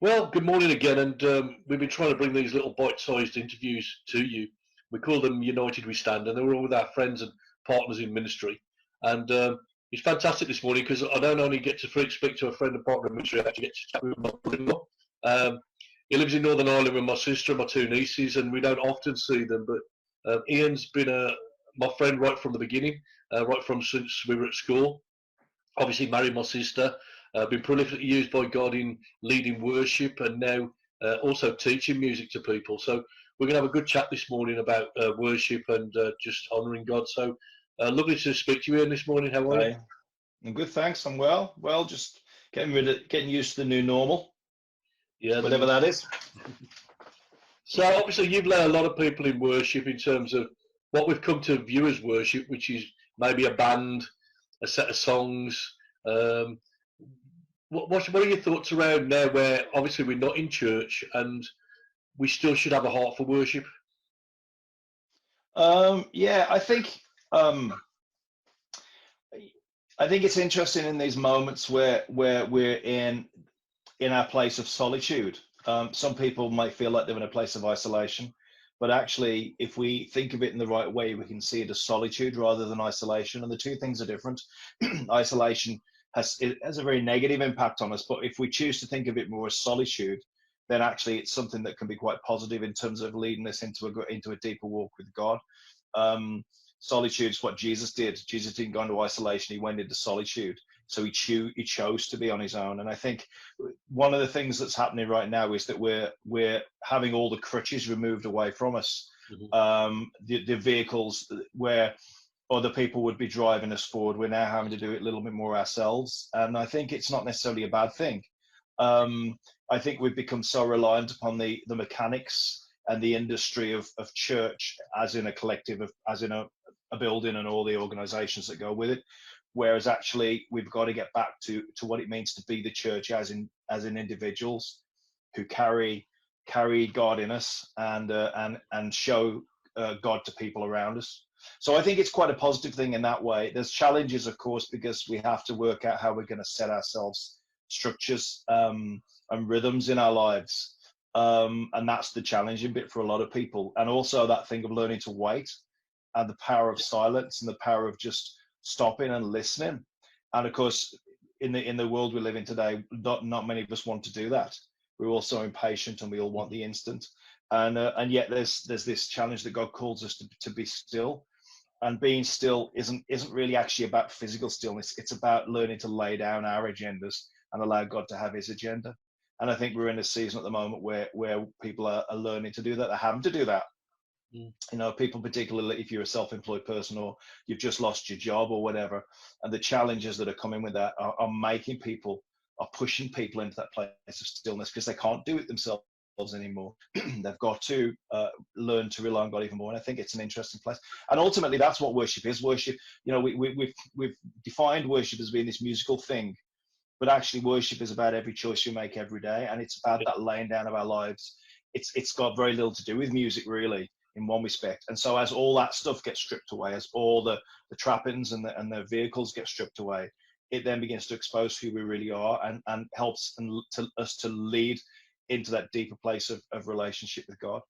Well, good morning again, and we've been trying to bring these little bite-sized interviews to you. We call them United We Stand, and they're all with our friends and partners in ministry. And it's fantastic this morning because I don't only get to speak to a friend and partner in ministry, I actually get to chat with my brother-in-law. He lives in Northern Ireland with my sister and my two nieces, and we don't often see them. But Ian's been my friend right from the beginning, right from since we were at school. Obviously married my sister, been prolifically used by God in leading worship and now also teaching music to people. So we're going to have a good chat this morning about worship and just honouring God. So lovely to speak to you, Ian, this morning. How are you? Hi, I'm good, thanks. I'm well. Well, just getting used to the new normal, Yeah. whatever that is. So obviously you've led a lot of people in worship in terms of what we've come to view as worship, which is maybe a band, a set of songs. Um, what are your thoughts around now where obviously we're not in church and we still should have a heart for worship? Yeah, I think it's interesting in these moments where we're in our place of solitude. Some people might feel like they're in a place of isolation, but actually, if we think of it in the right way, we can see it as solitude rather than isolation, and the two things are different. Isolation has a very negative impact on us, but if we choose to think of it more as solitude, then actually it's something that can be quite positive in terms of leading us into a deeper walk with God. Solitude is what Jesus did. Jesus didn't go into isolation; he went into solitude. So he chose to be on his own. And I think one of the things that's happening right now is that we're having all the crutches removed away from us. Mm-hmm. The vehicles where other people would be driving us forward, we're now having to do it a little bit more ourselves. And I think it's not necessarily a bad thing. I think we've become so reliant upon the mechanics and the industry of church as in a collective, as in a building and all the organizations that go with it. Whereas actually we've got to get back to what it means to be the church as in individuals who carry God in us and show God to people around us. So I think it's quite a positive thing in that way. There's challenges, of course, because we have to work out how we're going to set ourselves structures and rhythms in our lives. And that's the challenging bit for a lot of people. And also that thing of learning to wait and the power of silence and the power of just stopping and listening. And of course, in the world we live in today, not many of us want to do that. We're all so impatient and we all want the instant. And yet there's this challenge that God calls us to be still. And being still isn't really actually about physical stillness. It's about learning to lay down our agendas and allow God to have his agenda. And I think we're in a season at the moment where people are learning to do that. They're having to do that. You know, people, particularly if you're a self-employed person or you've just lost your job or whatever, and the challenges that are coming with that are pushing people into that place of stillness because they can't do it themselves anymore. They've got to learn to rely on God even more. And I think it's an interesting place. And ultimately, that's what worship is. Worship, you know, we've defined worship as being this musical thing, but actually worship is about every choice we make every day, and it's about that laying down of our lives. It's got very little to do with music, really, in one respect. And so as all that stuff gets stripped away, as all the trappings and the vehicles get stripped away, it then begins to expose who we really are and helps us to lead into that deeper place of relationship with God.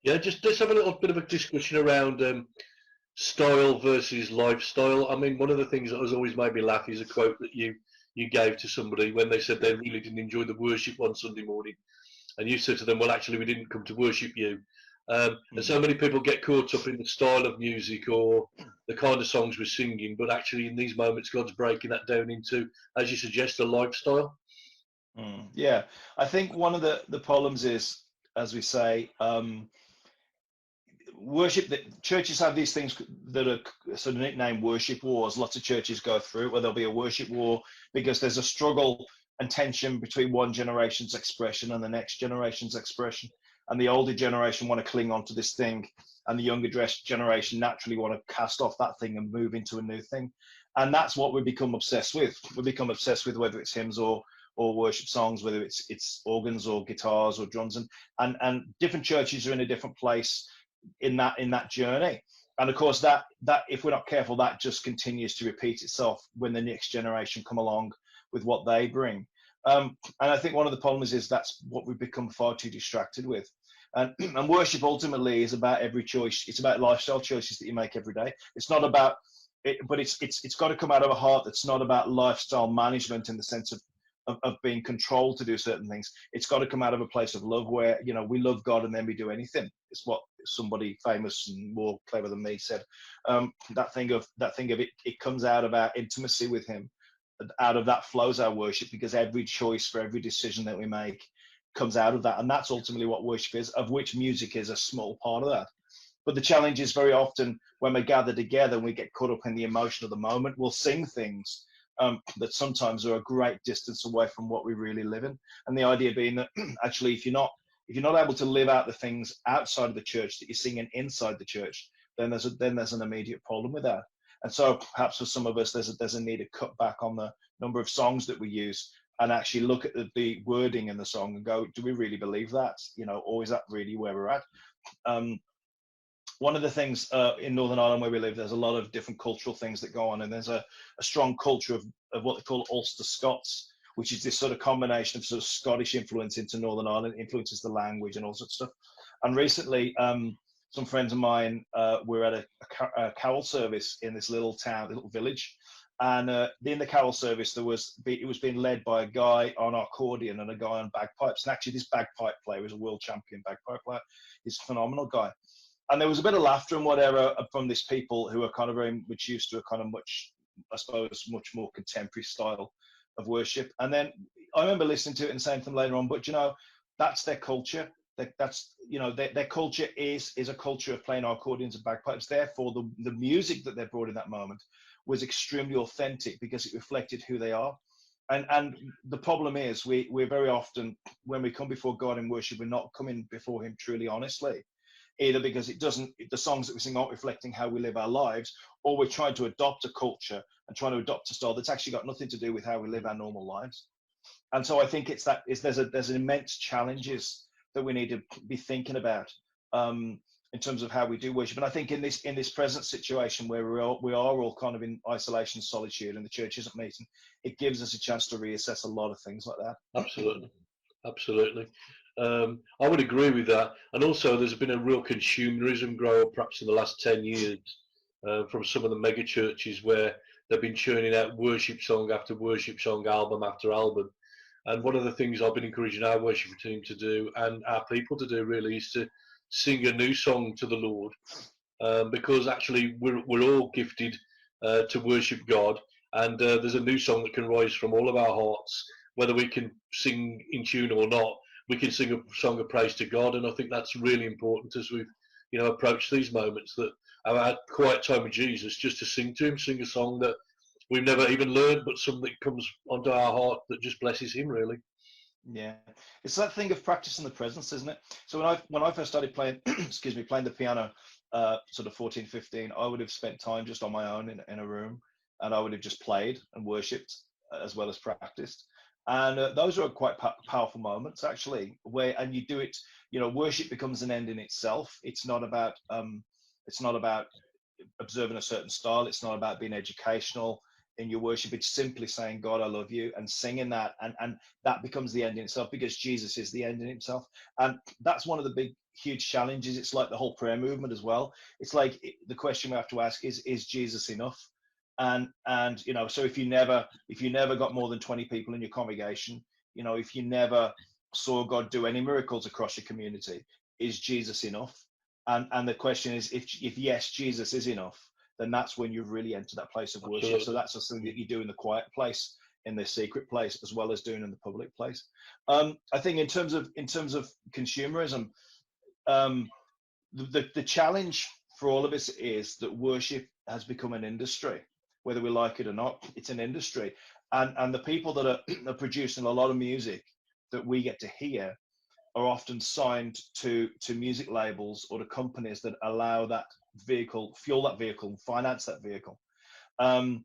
Yeah, just let's have a little bit of a discussion around style versus lifestyle. I mean, one of the things that has always made me laugh is a quote that you gave to somebody when they said they really didn't enjoy the worship one Sunday morning. And you said to them, well, actually, we didn't come to worship you. And so many people get caught up in the style of music or the kind of songs we're singing, but actually in these moments, God's breaking that down into, as you suggest, a lifestyle. Yeah, I think one of the problems is, as we say, worship. That churches have these things that are sort of nicknamed worship wars. Lots of churches go through where there'll be a worship war because there's a struggle and tension between one generation's expression and the next generation's expression. And the older generation want to cling on to this thing, and the younger generation naturally want to cast off that thing and move into a new thing. And that's what we become obsessed with. We become obsessed with whether it's hymns or worship songs, whether it's organs or guitars or drums, and different churches are in a different place in that journey. And of course, that if we're not careful, that just continues to repeat itself when the next generation come along with what they bring. And I think one of the problems is that's what we've become far too distracted with. And worship ultimately is about every choice. It's about lifestyle choices that you make every day. It's not about it, but it's got to come out of a heart that's not about lifestyle management in the sense of being controlled to do certain things. It's got to come out of a place of love where, you know, we love God and then we do anything. It's what somebody famous and more clever than me said. That thing of it comes out of our intimacy with Him. Out of that flows our worship, because every choice for every decision that we make comes out of that. And that's ultimately what worship is, of which music is a small part of that. But the challenge is very often when we gather together and we get caught up in the emotion of the moment, we'll sing things that sometimes are a great distance away from what we really live in. And the idea being that actually, if you're not able to live out the things outside of the church that you're singing inside the church, then there's an immediate problem with that. And so perhaps for some of us, there's a need to cut back on the number of songs that we use and actually look at the wording in the song and go, do we really believe that? You know, or is that really where we're at? One of the things in Northern Ireland where we live, there's a lot of different cultural things that go on, and there's a strong culture of what they call Ulster Scots, which is this sort of combination of sort of Scottish influence into Northern Ireland, influences the language and all sorts of stuff. And recently, some friends of mine were at a carol service in this little village, and in the carol service it was being led by a guy on accordion and a guy on bagpipes. And actually, this bagpipe player is a world champion bagpipe player. He's a phenomenal guy. And there was a bit of laughter and whatever from these people who are kind of very much used to a kind of much more contemporary style of worship. And then I remember listening to it and saying to them later on, but you know, that's their culture. That's, you know, their culture is a culture of playing accordions and bagpipes. Therefore, the music that they brought in that moment was extremely authentic because it reflected who they are. And the problem is we're very often, when we come before God in worship, we're not coming before Him truly honestly, either because the songs that we sing aren't reflecting how we live our lives, or we're trying to adopt a culture and trying to adopt a style that's actually got nothing to do with how we live our normal lives. And so I think there's immense challenges that we need to be thinking about in terms of how we do worship. And I think in this present situation where we are all kind of in isolation, solitude, and the church isn't meeting, it gives us a chance to reassess a lot of things like that. Absolutely. I would agree with that. And also, there's been a real consumerism grow up perhaps in the last 10 years from some of the mega churches where they've been churning out worship song after worship song, album after album. And one of the things I've been encouraging our worship team to do, and our people to do really, is to sing a new song to the Lord, because actually we're all gifted to worship God, and there's a new song that can rise from all of our hearts, whether we can sing in tune or not. We can sing a song of praise to God, and I think that's really important as we've, you know, approached these moments, that I've had quiet time with Jesus, just to sing to Him, sing a song that we've never even learned, but something that comes onto our heart that just blesses Him, really. Yeah, it's that thing of practicing the presence, isn't it? So when I first started playing, playing the piano, sort of 14, 15, I would have spent time just on my own in a room, and I would have just played and worshipped as well as practiced. And those are quite powerful moments, actually, and you do it, you know, worship becomes an end in itself. It's not about observing a certain style. It's not about being educational in your worship. It's simply saying, God, I love you, and singing that, and that becomes the end in itself, because Jesus is the end in himself. And that's one of the big, huge challenges. It's like the whole prayer movement as well. It's like the question we have to ask is Jesus enough? And you know, so if you never got more than 20 people in your congregation, you know, if you never saw God do any miracles across your community, is Jesus enough? And the question is, if yes, Jesus is enough, then that's when you've really entered that place of worship. Absolutely. So that's something that you do in the quiet place, in the secret place, as well as doing in the public place. I think in terms of consumerism, the challenge for all of us is that worship has become an industry, whether we like it or not. It's an industry, and the people that are producing a lot of music that we get to hear are often signed to music labels or to companies that allow that vehicle, fuel that vehicle, finance that vehicle. And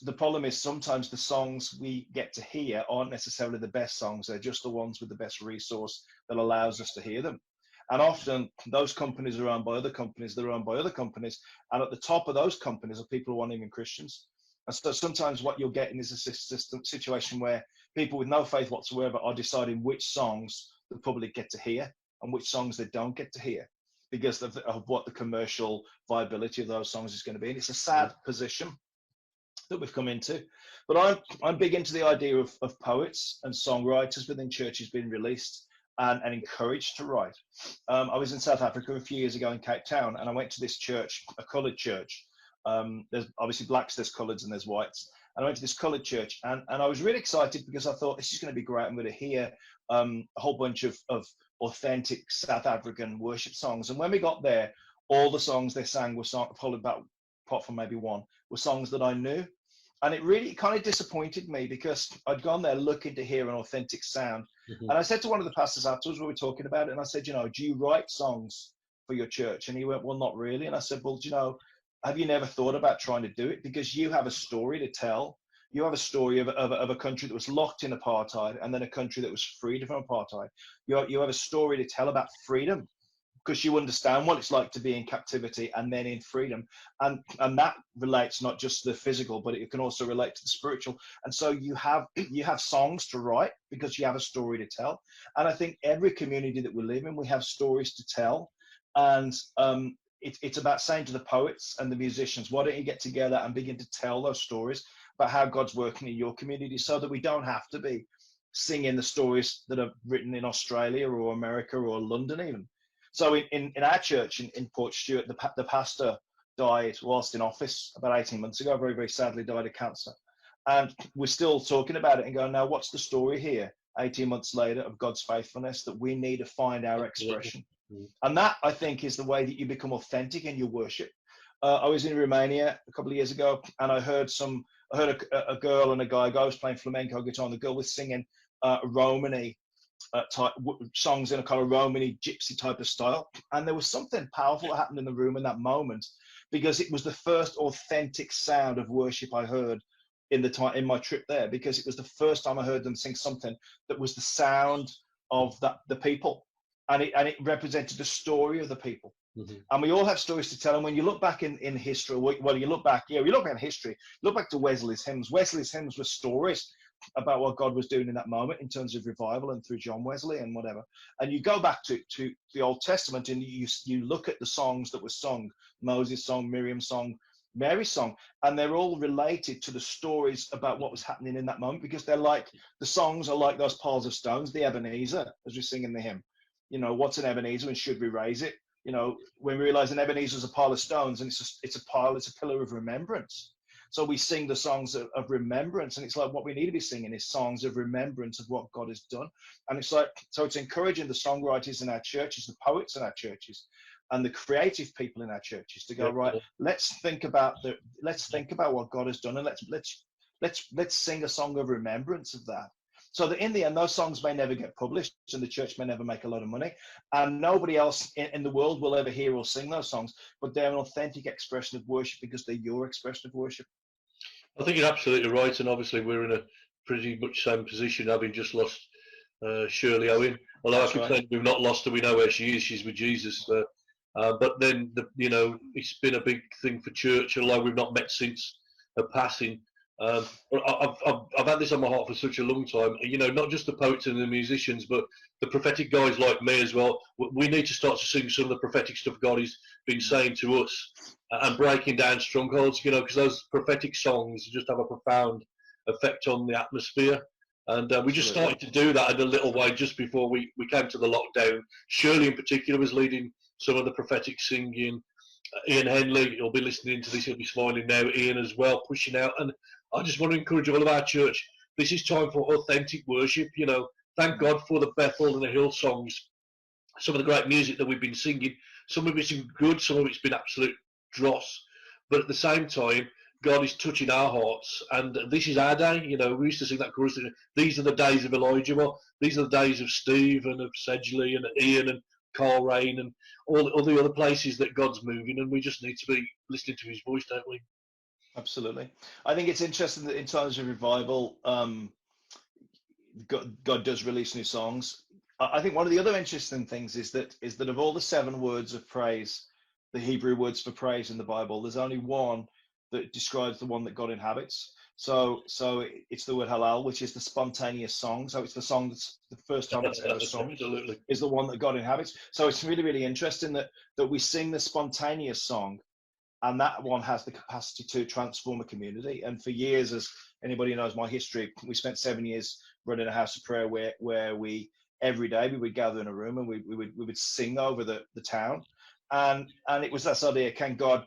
the problem is sometimes the songs we get to hear aren't necessarily the best songs. They're just the ones with the best resource that allows us to hear them. And often those companies are owned by other companies, they're owned by other companies. And at the top of those companies are people who aren't even Christians. And so sometimes what you're getting is a situation where people with no faith whatsoever are deciding which songs the public get to hear and which songs they don't get to hear because of what the commercial viability of those songs is going to be. And it's a sad position that we've come into. But I'm big into the idea of poets and songwriters within churches being released and encouraged to write. I was in South Africa a few years ago in Cape Town, and I went to this church, a coloured church. There's obviously blacks, there's coloureds, and there's whites. And I went to this coloured church, and I was really excited because I thought, this is going to be great. I'm going to hear a whole bunch of authentic South African worship songs. And when we got there, all the songs they sang were probably about, apart from maybe one, were songs that I knew. And it really kind of disappointed me because I'd gone there looking to hear an authentic sound. And I said to one of the pastors afterwards, we were talking about it, and I said, do you write songs for your church? And he went, well, not really. And I said, well, have you never thought about trying to do it? Because you have a story to tell. You have a story of a country that was locked in apartheid and then a country that was freed from apartheid. You have a story to tell about freedom because you understand what it's like to be in captivity and then in freedom. And that relates not just to the physical, but it can also relate to the spiritual. And so you have songs to write because you have a story to tell. And I think every community that we live in, we have stories to tell. And it's about saying to the poets and the musicians, why don't you get together and begin to tell those stories about how God's working in your community so that we don't have to be singing the stories that are written in Australia or America or London even. So in our church in Port Stewart, the pastor died whilst in office about 18 months ago, very, very sadly died of cancer. And we're still talking about it and going, now what's the story here, 18 months later, of God's faithfulness, that we need to find our expression. And that, I think, is the way that you become authentic in your worship. I was in Romania a couple of years ago, and I heard a girl and a guy was playing flamenco guitar, and the girl was singing Romany type songs in a kind of Romany gypsy type of style. And there was something powerful that happened in the room in that moment, because it was the first authentic sound of worship I heard in my trip there, because it was the first time I heard them sing something that was the sound of the people. And it represented the story of the people. And we all have stories to tell. And when you look back in history, you look back in history, look back to Wesley's hymns. Wesley's hymns were stories about what God was doing in that moment in terms of revival and through John Wesley and whatever. And you go back to the Old Testament and you look at the songs that were sung, Moses' song, Miriam's song, Mary's song, and they're all related to the stories about what was happening in that moment, because the songs are like those piles of stones, the Ebenezer, as we sing in the hymn. What's an Ebenezer and should we raise it? When we realize an Ebenezer is a pile of stones, and it's a pillar of remembrance. So we sing the songs of remembrance, and it's like what we need to be singing is songs of remembrance of what God has done. And it's like, so it's encouraging the songwriters in our churches, the poets in our churches, and the creative people in our churches to go, right, let's think about what God has done, and let's sing a song of remembrance of that. So that in the end, those songs may never get published and the church may never make a lot of money, and nobody else in the world will ever hear or sing those songs, but they're an authentic expression of worship because they're your expression of worship. I think you're absolutely right, and obviously we're in a pretty much same position, having just lost Shirley Owen. Although I keep saying we've not lost her, we know where she is. She's with Jesus. But then, it's been a big thing for church, although we've not met since her passing. I've had this on my heart for such a long time. Not just the poets and the musicians, but the prophetic guys like me as well. We need to start to sing some of the prophetic stuff God has been saying to us and breaking down strongholds. Because those prophetic songs just have a profound effect on the atmosphere. And we just started to do that in a little way just before we came to the lockdown. Shirley in particular was leading some of the prophetic singing. Ian Henley, you'll be listening to this, he'll be smiling now. Ian as well, pushing out. And I just want to encourage all of our church. This is time for authentic worship. Thank God for the Bethel and the Hill songs. Some of the great music that we've been singing. Some of it's been good, some of it's been absolute dross. But at the same time, God is touching our hearts, and this is our day. We used to sing that chorus. These are the days of Elijah. Well, these are the days of Steve and of Sedgley and Ian and Carl Rain and all the other places that God's moving, and we just need to be listening to His voice, don't we? Absolutely. I think it's interesting that in times of revival, God does release new songs. I think one of the other interesting things is that of all the 7 words of praise, the Hebrew words for praise in the Bible, there's only one that describes the one that God inhabits. So it's the word halal, which is the spontaneous song. So it's the song that's the first time it's ever sung Absolutely. is the one that God inhabits. So it's really, really interesting that we sing the spontaneous song, and that one has the capacity to transform a community. And for years, as anybody knows my history, we spent 7 years running a house of prayer where we every day we would gather in a room and we would sing over the town. And it was this idea: can God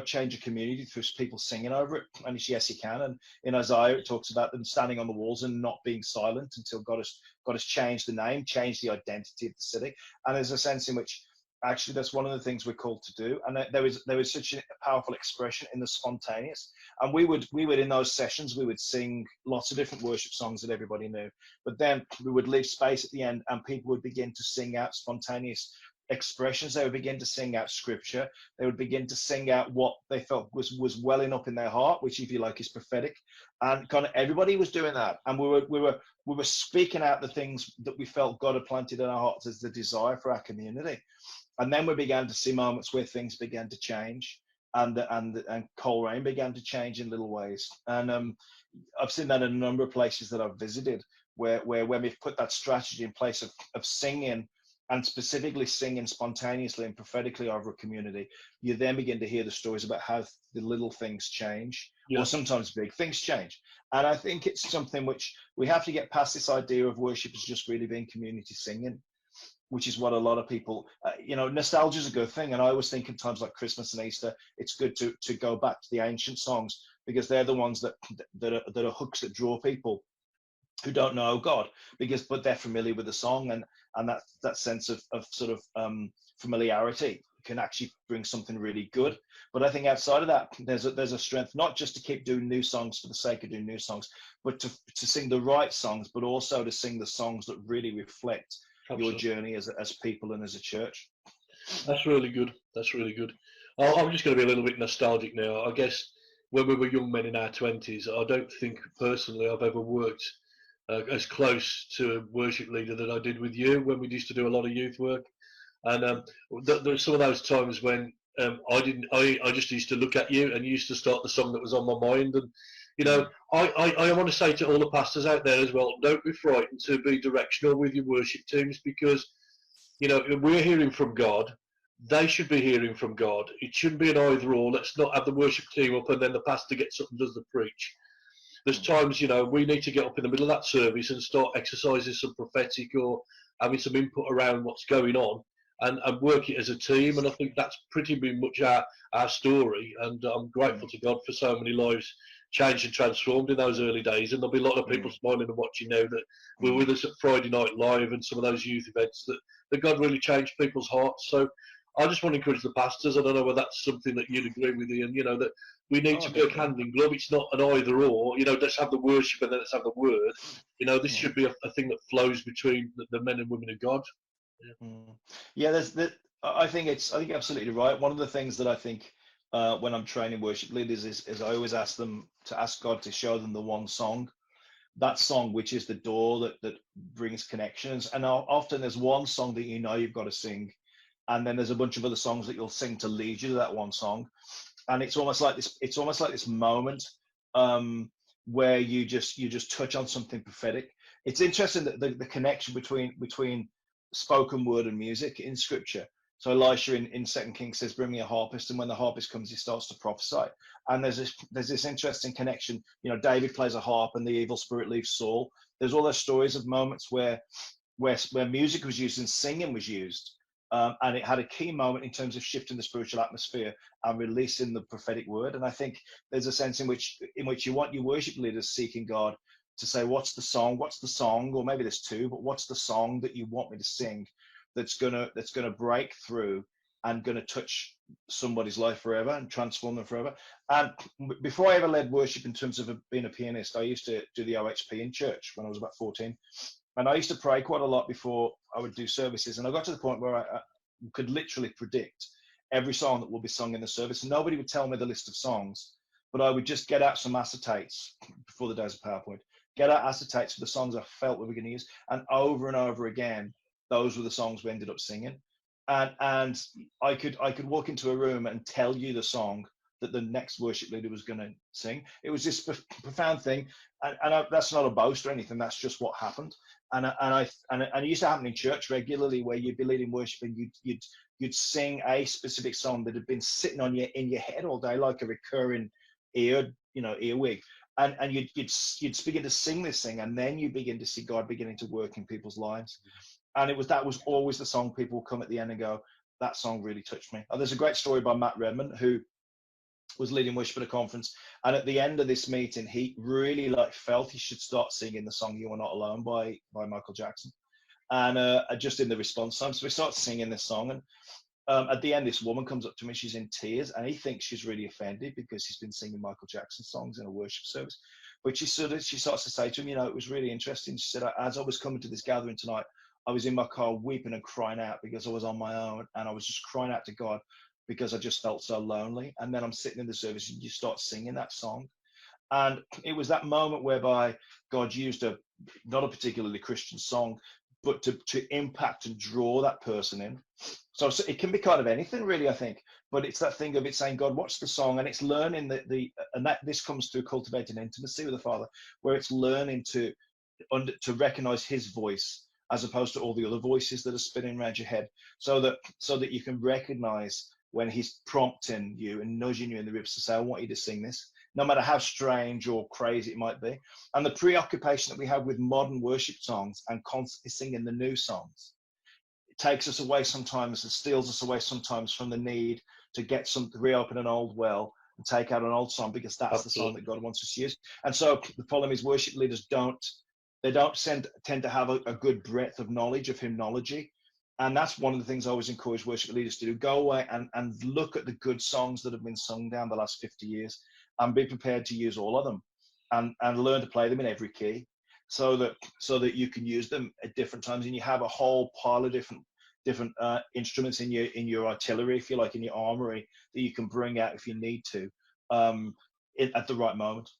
change a community through people singing over it? And it's yes, He can. And in Isaiah, it talks about them standing on the walls and not being silent until God has changed the name, changed the identity of the city. And there's a sense in which actually that's one of the things we're called to do. And there was such a powerful expression in the spontaneous. And we would in those sessions we would sing lots of different worship songs that everybody knew. But then we would leave space at the end, and people would begin to sing out spontaneous expressions. They would begin to sing out scripture. They would begin to sing out what they felt was welling up in their heart, which, if you like, is prophetic. And kind of everybody was doing that, and we were speaking out the things that we felt God had planted in our hearts as the desire for our community. And then we began to see moments where things began to change, and Coleraine began to change in little ways. And I've seen that in a number of places that I've visited, where when we've put that strategy in place of singing, and specifically singing spontaneously and prophetically over a community, you then begin to hear the stories about how the little things change, or sometimes big things change. And I think it's something which we have to get past, this idea of worship as just really being community singing, which is what a lot of people, nostalgia is a good thing. And I always think in times like Christmas and Easter, it's good to go back to the ancient songs, because they're the ones that are hooks that draw people who don't know God, but they're familiar with the song, and that sense of sort of familiarity can actually bring something really good. But I think outside of that, there's a strength not just to keep doing new songs for the sake of doing new songs, but to sing the right songs, but also to sing the songs that really reflect your journey as people and as a church. That's really good. That's really good. I'm just going to be a little bit nostalgic now. I guess when we were young men in our 20s, I don't think personally I've ever worked as close to a worship leader that I did with you when we used to do a lot of youth work. And there's some of those times when I just used to look at you and you used to start the song that was on my mind. And, I want to say to all the pastors out there as well, don't be frightened to be directional with your worship teams, because, we're hearing from God. They should be hearing from God. It shouldn't be an either or. Let's not have the worship team up and then the pastor gets up and does the preach. There's times, we need to get up in the middle of that service and start exercising some prophetic or having some input around what's going on, and work it as a team. And I think that's pretty much our story. And I'm grateful to God for so many lives changed and transformed in those early days. And there'll be a lot of people smiling and watching now that were with us at Friday Night Live and some of those youth events that God really changed people's hearts. So I just want to encourage the pastors. I don't know whether that's something that you'd agree with, Ian, that we need to work hand in glove. It's not an either or, let's have the worship and then let's have the word. This should be a thing that flows between the men and women of God. I think you're absolutely right. One of the things that I think when I'm training worship leaders is I always ask them to ask God to show them the one song, that song which is the door that brings connections. And often there's one song that you've got to sing, and then there's a bunch of other songs that you'll sing to lead you to that one song. And it's almost like this moment where you just touch on something prophetic. It's interesting that the connection between spoken word and music in scripture. So Elisha in 2 Kings says, bring me a harpist, and when the harpist comes, he starts to prophesy. And there's this interesting connection. David plays a harp and the evil spirit leaves Saul. There's all those stories of moments where music was used and singing was used. And it had a key moment in terms of shifting the spiritual atmosphere and releasing the prophetic word. And I think there's a sense in which you want your worship leaders seeking God to say, what's the song, or maybe there's two, but what's the song that you want me to sing that's gonna break through and gonna touch somebody's life forever and transform them forever. And before I ever led worship in terms of being a pianist, I used to do the OHP in church when I was about 14. And I used to pray quite a lot before I would do services. And I got to the point where I could literally predict every song that will be sung in the service. And nobody would tell me the list of songs, but I would just get out some acetates before the days of PowerPoint, get out acetates for the songs I felt we were going to use. And over again, those were the songs we ended up singing. And I could walk into a room and tell you the song that the next worship leader was going to sing. It was this profound thing, and that's not a boast or anything. That's just what happened. And it used to happen in church regularly, where you'd be leading worship and you'd sing a specific song that had been sitting on in your head all day, like a recurring earwig. And you'd begin to sing this thing, and then you begin to see God beginning to work in people's lives. And that was always the song people come at the end and go, that song really touched me. There's a great story by Matt Redman, who was leading worship at a conference, and at the end of this meeting, he really felt he should start singing the song "You Are Not Alone" by Michael Jackson. And just in the response time, so we start singing this song, and at the end, this woman comes up to me. She's in tears, and he thinks she's really offended because he's been singing Michael Jackson songs in a worship service. But she starts to say to him, it was really interesting. She said, as I was coming to this gathering tonight, I was in my car weeping and crying out because I was on my own, and I was just crying out to God because I just felt so lonely. And then I'm sitting in the service, and you start singing that song. And it was that moment whereby God used not a particularly Christian song, but to impact and draw that person in. So it can be kind of anything, really, I think. But it's that thing of it saying, God, what's the song? And it's learning this comes through cultivating intimacy with the Father, where it's learning to recognize His voice as opposed to all the other voices that are spinning around your head, so that you can recognize when He's prompting you and nudging you in the ribs to say, I want you to sing this, no matter how strange or crazy it might be. And the preoccupation that we have with modern worship songs and constantly singing the new songs, it takes us away sometimes and steals us away sometimes from the need to reopen an old well and take out an old song, because that's the song that God wants us to use. And so the problem is worship leaders don't tend to have a good breadth of knowledge of hymnology. And that's one of the things I always encourage worship leaders to do. Go away and look at the good songs that have been sung down the last 50 years and be prepared to use all of them and learn to play them in every key, so that you can use them at different times, and you have a whole pile of different instruments in your artillery, if you like, in your armory, that you can bring out if you need to at the right moment.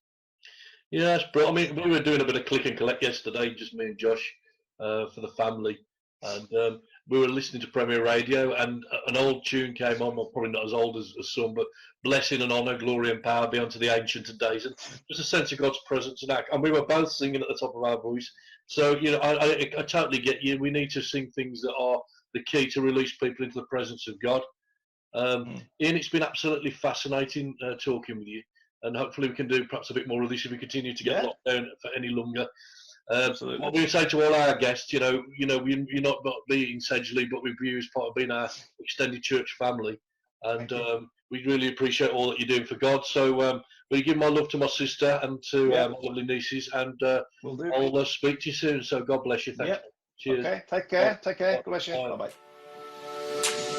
Yeah, that's brilliant. I mean, we were doing a bit of click and collect yesterday, just me and Josh, for the family, and we were listening to Premier Radio, and an old tune came on. Well, probably not as old as some, but blessing and honour, glory and power be unto the Ancient of Days, and just a sense of God's presence and act. And we were both singing at the top of our voice. So I totally get you. We need to sing things that are the key to release people into the presence of God. Ian, it's been absolutely fascinating talking with you. And hopefully we can do perhaps a bit more of this if we continue to get locked down for any longer. Absolutely. What we say to all our guests, you're not being Sedgley, but we've you as part of being our extended church family, and we really appreciate all that you're doing for God. So we give my love to my sister and to my lovely nieces, and I'll speak to you soon. So God bless you. Thanks. Cheers. Okay. Take care. God bless you. Bye bye.